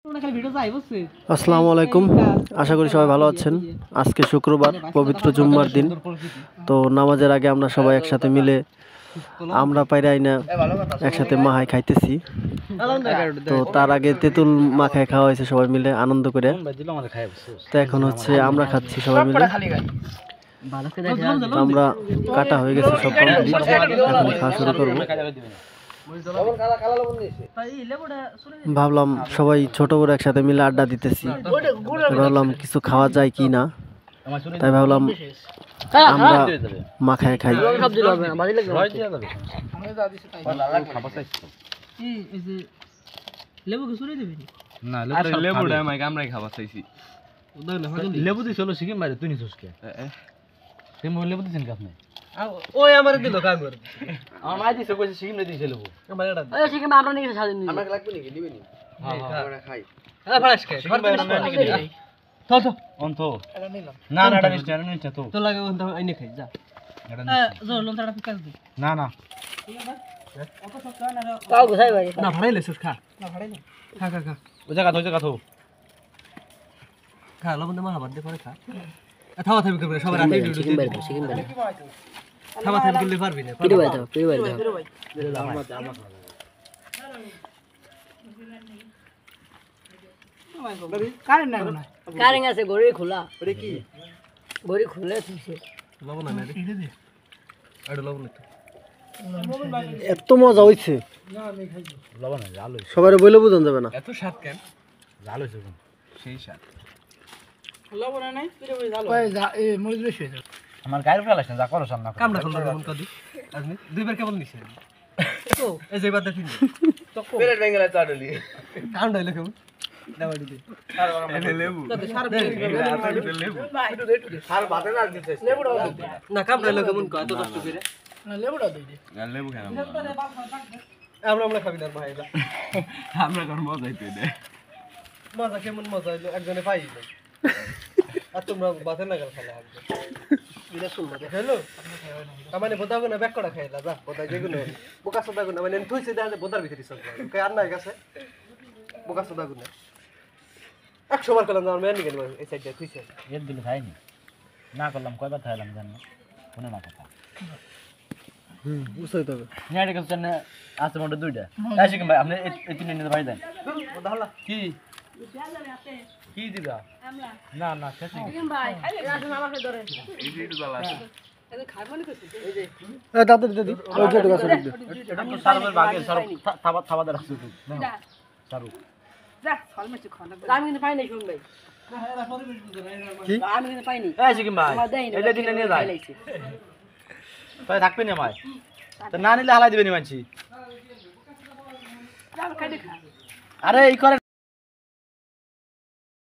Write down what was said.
আসসালামু আলাইকুম, আশা করি সবাই ভালো আছেন। আজকে শুক্রবার, পবিত্র জুম্মার দিন। তো নামাজের আগে আমরা সবাই একসাথে মিলে আমরা পাইরা আইনা একসাথে মাহাই খাইতেছি। তো তার আগে তেঁতুল মাখায় খাওয়া হয়েছে সবাই মিলে আনন্দ করে। তো এখন হচ্ছে আমরা খাচ্ছি সবাই মিলে। আমরা কাটা হয়ে গেছে সব কমপ্লিট, এখন খাওয়া শুরু করবো। ভাবলাম সবাই ছোট বড় একসাথে মিলে আড্ডা দিতেছি, ভাবলাম কিছু খাওয়া যায় কি না, তাই ভাবলাম আমরা মাখায় খাই। লেবু দিছ সিকিম বাইরে তুই নিছিস কে? লেবু দিছেন কি আপনি? ওই আমার দিল কাম করে আমার মা দিছে কইছে সিকিম নে দিছে লেবু। আমার এটা ওই সিকিম আমরা নিয়ে সাজেন নি আমাকে লাগবে নাকি দিবেন নি? হ্যাঁ আমরা খাই হ্যাঁ ফালাস খাই ঘর থেকে নিয়ে তো তো অন্ত এটা নিলাম না না এটা নিশ্চয় তো তো লাগে ওটা আইনে খাই যা এটা জোর লঙ্কাটা ফিকাস দে না না কাউ গোসাই ভাই না ভাড়াইলে সুস খা না ভাড়াইলে খা খা খা ওই জায়গা তো খা লবণ মা হাবাদ দে পরে খা থাওয়া থাকবি করে সবার রাতে সিকিম বাইরে থাওয়া থাকবি করলে পারবি না পিড়ি বাইরে কারেন্ট আছে গড়ি খোলা ওরে কি গড়ি খুলে তুইছে লবণ না রে এটা দে আড় লবণ একটু এত মজা হইছে, লবণ জাল হইছে সবাই বলে বুঝান যাবে না। এত স্বাদ কেন জাল হইছে সেই স্বাদ লবণ নাই পিরে ওই জাল ওই এই মরিচ বেশি হয়েছে আমার গায়ের ফেলাস না যা করো সামনে কামড়া করলো লবণ কদি আপনি দুইবার কেবল নিছে তো এই যে বাদ দেখি তো পেরেট বেঙ্গলা চাডলি কামড়া হইলো কেমন দাওয়াড়ি দে লেবু লেবু আর বাতে না দিতে লেবু দাও না কামড়া হইলো কেমন কয় এত কষ্ট করে লেবুটা দই দে লেবু খাই আমরা খাবি না ভাই আমরা কোন মজা হইতে দে মজা কেমন মজা হইলো একজনে পাই না আর তোমরা বাতে না গেল খালা একজন বিনা শুন মজা হলো মানে বোদাগো না ব্যাক করা খাইলা যা বোদা যেগুলো বোকা সদাগো না মানে তুইছে দেখা যায় বোদার ভিতরে সব কই আর নাই গেছে বোকা সদাগো না 100 বার কলম আমার মেনে গেল এই সাইডে তুইছে এর দিলে খাইনি না করলাম কয়বার খাইলাম জানো কোনে না কথা বুঝতে হবে। নিয়াড়ে কাছে না আছে মোটে দুইটা তাই শিখে ভাই আপনি এই তিন নিতে পারি দেন বোদা হলা কি কি দিবা না না শেষ সিকিম ভাই রাসন আমাকে ধরে এ দাদা দিদি ওই যে গাছ দিদি এটা তো সারবের ভাগে সার থাবা দে রাখছো তুই সারু যা ফলমেছি খানা আমি কিন্তু পাই নাই শুন ভাই কি আমি কিন্তু পাই নাই এই শিখে ভাই এটা দিনে নিয়ে যায় তাই থাকবে না ভাই তো না নিলে হালাই দিবেনি মানছি খাই দেখা আরে এই করে